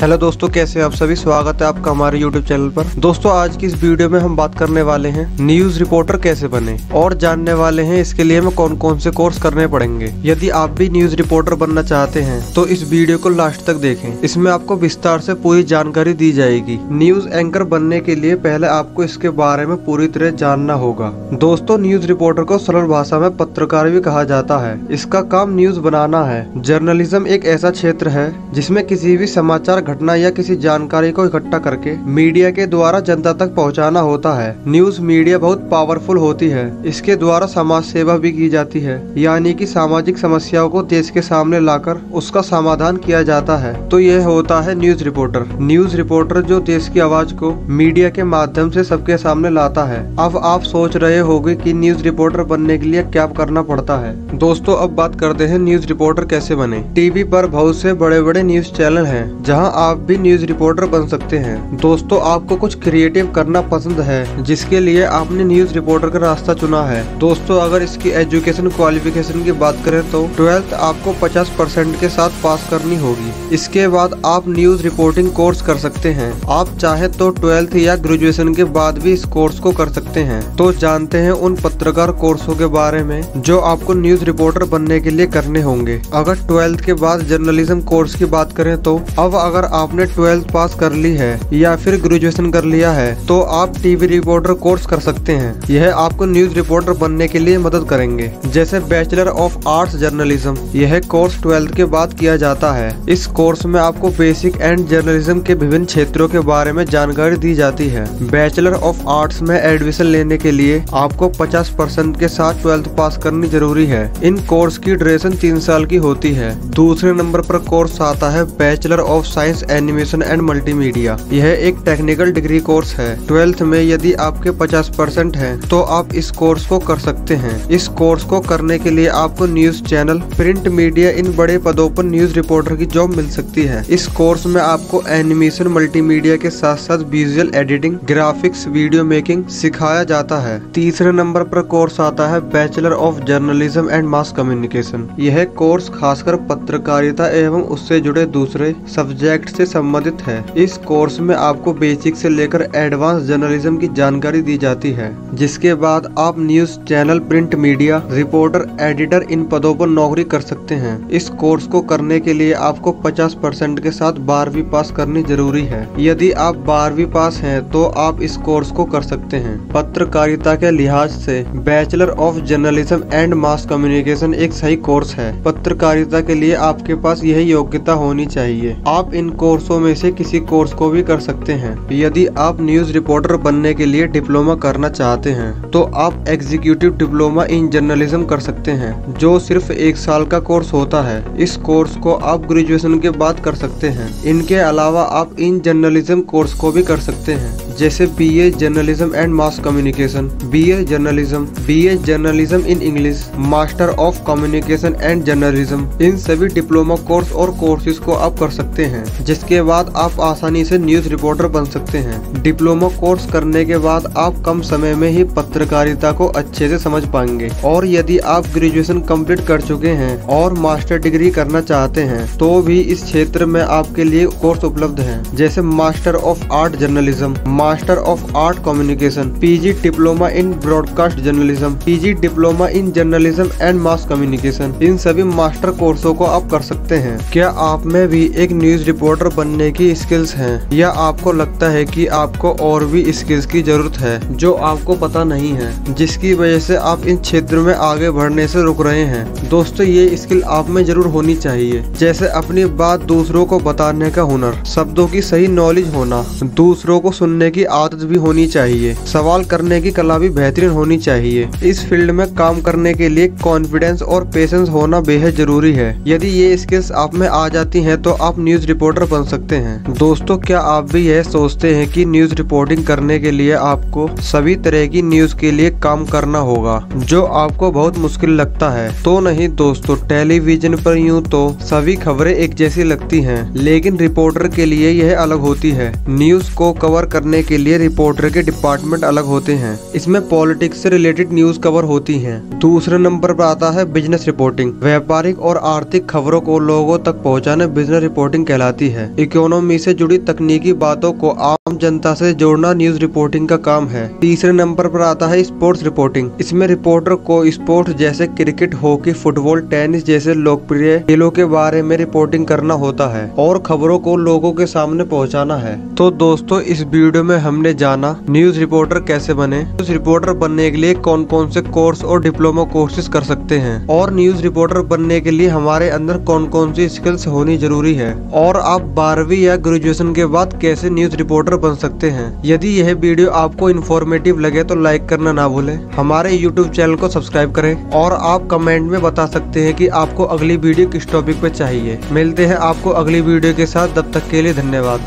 Hello दोस्तों, कैसे हैं आप सभी। स्वागत है आपका हमारे यूट्यूब चैनल पर। दोस्तों आज की इस वीडियो में हम बात करने वाले हैं न्यूज रिपोर्टर कैसे बने और जानने वाले हैं इसके लिए हमें कौन कौन से कोर्स करने पड़ेंगे। यदि आप भी न्यूज रिपोर्टर बनना चाहते हैं तो इस वीडियो को लास्ट तक देखें। इसमें आपको विस्तार से पूरी जानकारी दी जाएगी। न्यूज एंकर बनने के लिए पहले आपको इसके बारे में पूरी तरह जानना होगा। दोस्तों न्यूज रिपोर्टर को सरल भाषा में पत्रकार भी कहा जाता है। इसका काम न्यूज बनाना है। जर्नलिज्म एक ऐसा क्षेत्र है जिसमें किसी भी समाचार, घटना या किसी जानकारी को इकट्ठा करके मीडिया के द्वारा जनता तक पहुंचाना होता है। न्यूज मीडिया बहुत पावरफुल होती है। इसके द्वारा समाज सेवा भी की जाती है, यानी कि सामाजिक समस्याओं को देश के सामने लाकर उसका समाधान किया जाता है। तो यह होता है न्यूज रिपोर्टर। न्यूज रिपोर्टर जो देश की आवाज को मीडिया के माध्यम से सबके सामने लाता है। अब आप सोच रहे होंगे कि न्यूज रिपोर्टर बनने के लिए क्या करना पड़ता है। दोस्तों अब बात करते हैं न्यूज रिपोर्टर कैसे बने। टीवी पर बहुत से बड़े बड़े न्यूज चैनल हैं जहां आप भी न्यूज रिपोर्टर बन सकते हैं। दोस्तों आपको कुछ क्रिएटिव करना पसंद है जिसके लिए आपने न्यूज रिपोर्टर का रास्ता चुना है। दोस्तों अगर इसकी एजुकेशन क्वालिफिकेशन की बात करें तो 12th आपको 50% के साथ पास करनी होगी। इसके बाद आप न्यूज रिपोर्टिंग कोर्स कर सकते हैं। आप चाहे तो 12th या ग्रेजुएशन के बाद भी इस कोर्स को कर सकते हैं। तो जानते हैं उन पत्रकार कोर्सों के बारे में जो आपको न्यूज रिपोर्टर बनने के लिए करने होंगे। अगर 12th के बाद जर्नलिज्म कोर्स की बात करें तो अब अगर आपने 12th पास कर ली है या फिर ग्रेजुएशन कर लिया है तो आप टीवी रिपोर्टर कोर्स कर सकते हैं। यह आपको न्यूज रिपोर्टर बनने के लिए मदद करेंगे। जैसे बैचलर ऑफ आर्ट्स जर्नलिज्म, यह कोर्स 12th के बाद किया जाता है। इस कोर्स में आपको बेसिक एंड जर्नलिज्म के विभिन्न क्षेत्रों के बारे में जानकारी दी जाती है। बैचलर ऑफ आर्ट्स में एडमिशन लेने के लिए आपको 50% के साथ 12th पास करनी जरूरी है। इन कोर्स की ड्यूरेशन 3 साल की होती है। दूसरे नंबर पर कोर्स आता है bachelor of science animation and multimedia. यह एक टेक्निकल डिग्री कोर्स है। 12th में यदि आपके 50% है तो आप इस कोर्स को कर सकते हैं। इस कोर्स को करने के लिए आपको न्यूज चैनल, प्रिंट मीडिया, इन बड़े पदों पर न्यूज रिपोर्टर की जॉब मिल सकती है। इस कोर्स में आपको एनिमेशन, मल्टीमीडिया के साथ साथ visual editing, graphics, video making सिखाया जाता है। तीसरे नंबर पर कोर्स आता है bachelor of journalism and mass communication. यह कोर्स खासकर पत्रकारिता एवं उससे जुड़े दूसरे सब्जेक्ट से संबंधित है। इस कोर्स में आपको बेसिक से लेकर एडवांस जर्नलिज्म की जानकारी दी जाती है। जिसके बाद आप news channel, print media, reporter, editor in पदों पर नौकरी कर सकते हैं। इस कोर्स को करने के लिए आपको 50% के साथ 12वीं पास करनी जरूरी है। यदि आप 12वीं पास हैं तो आप इस कोर्स को कर सकते हैं। पत्रकारिता के लिहाज से bachelor of journalism and mass communication एक सही कोर्स है। पत्रकारिता के लिए आपके पास यही योग्यता होनी चाहिए। आप इन कोर्सों में से किसी कोर्स को भी कर सकते हैं। यदि आप न्यूज रिपोर्टर बनने के लिए डिप्लोमा करना चाहते हैं तो आप एग्जीक्यूटिव डिप्लोमा इन जर्नलिज्म कर सकते हैं, जो सिर्फ 1 साल का कोर्स होता है। इस कोर्स को आप ग्रेजुएशन के बाद कर सकते हैं। इनके अलावा आप इन जर्नलिज्म कोर्स को भी कर सकते हैं, जैसे BA journalism and mass communication, BA journalism in English, master of communication and journalism. इन सभी डिप्लोमा कोर्स और कोर्सेज को आप कर सकते हैं, जिसके बाद आप आसानी से न्यूज रिपोर्टर बन सकते हैं। डिप्लोमा कोर्स करने के बाद आप कम समय में ही पत्रकारिता को अच्छे से समझ पाएंगे। और यदि आप ग्रेजुएशन कंप्लीट कर चुके हैं और मास्टर डिग्री करना चाहते हैं तो भी इस क्षेत्र में आपके लिए कोर्स उपलब्ध है, जैसे master of art journalism, master of art communication, PG diploma in broadcast journalism, PG diploma in journalism and mass communication. इन सभी मास्टर कोर्सों को आप कर सकते हैं। क्या आप में भी एक न्यूज रिपोर्टर बनने की स्किल्स हैं, या आपको लगता है कि आपको और भी स्किल्स की जरूरत है जो आपको पता नहीं है, जिसकी वजह से आप इन क्षेत्र में आगे बढ़ने से रुक रहे हैं? दोस्तों ये स्किल आप में जरूर होनी चाहिए, जैसे अपनी बात दूसरों को बताने का हुनर, शब्दों की सही नॉलेज होना, दूसरों को सुनने की आदत भी होनी चाहिए, सवाल करने की कला भी बेहतरीन होनी चाहिए। इस फील्ड में काम करने के लिए कॉन्फिडेंस और पेशेंस होना बेहद जरूरी है। यदि ये स्किल्स आप में आ जाती हैं तो आप न्यूज रिपोर्टर बन सकते हैं। दोस्तों क्या आप भी यह सोचते हैं कि न्यूज रिपोर्टिंग करने के लिए आपको सभी तरह की न्यूज के लिए काम करना होगा, जो आपको बहुत मुश्किल लगता है? तो नहीं दोस्तों, टेलीविजन पर यूं तो सभी खबरें एक जैसी लगती हैं, लेकिन रिपोर्टर के लिए यह अलग होती है। न्यूज को कवर करने के लिए रिपोर्टर के डिपार्टमेंट अलग होते हैं। इसमें पॉलिटिक्स से रिलेटेड न्यूज कवर होती हैं। दूसरे नंबर पर आता है बिजनेस रिपोर्टिंग। व्यापारिक और आर्थिक खबरों को लोगों तक पहुंचाने बिजनेस रिपोर्टिंग कहलाती है। इकोनॉमी से जुड़ी तकनीकी बातों को आम जनता से जोड़ना न्यूज रिपोर्टिंग का काम है। तीसरे नंबर पर आता है स्पोर्ट्स रिपोर्टिंग। इसमें रिपोर्टर को स्पोर्ट्स जैसे क्रिकेट, हॉकी, फुटबॉल, टेनिस जैसे लोकप्रिय खेलों के बारे में रिपोर्टिंग करना होता है और खबरों को लोगों के सामने पहुंचाना है। तो दोस्तों, इस वीडियो में हमने जाना न्यूज रिपोर्टर कैसे बने, न्यूज रिपोर्टर बनने के लिए कौन कौन से कोर्स और डिप्लोमा कोर्सेज कर सकते हैं, और न्यूज रिपोर्टर बनने के लिए हमारे अंदर कौन कौन सी स्किल्स होनी जरूरी है, और आप 12वीं या ग्रेजुएशन के बाद कैसे न्यूज रिपोर्टर बन सकते हैं। यदि यह वीडियो आपको इन्फॉर्मेटिव लगे तो लाइक करना ना भूलें, हमारे यूट्यूब चैनल को सब्सक्राइब करें, और आप कमेंट में बता सकते हैं कि आपको अगली वीडियो किस टॉपिक पे चाहिए। मिलते हैं आपको अगली वीडियो के साथ, तब तक के लिए धन्यवाद।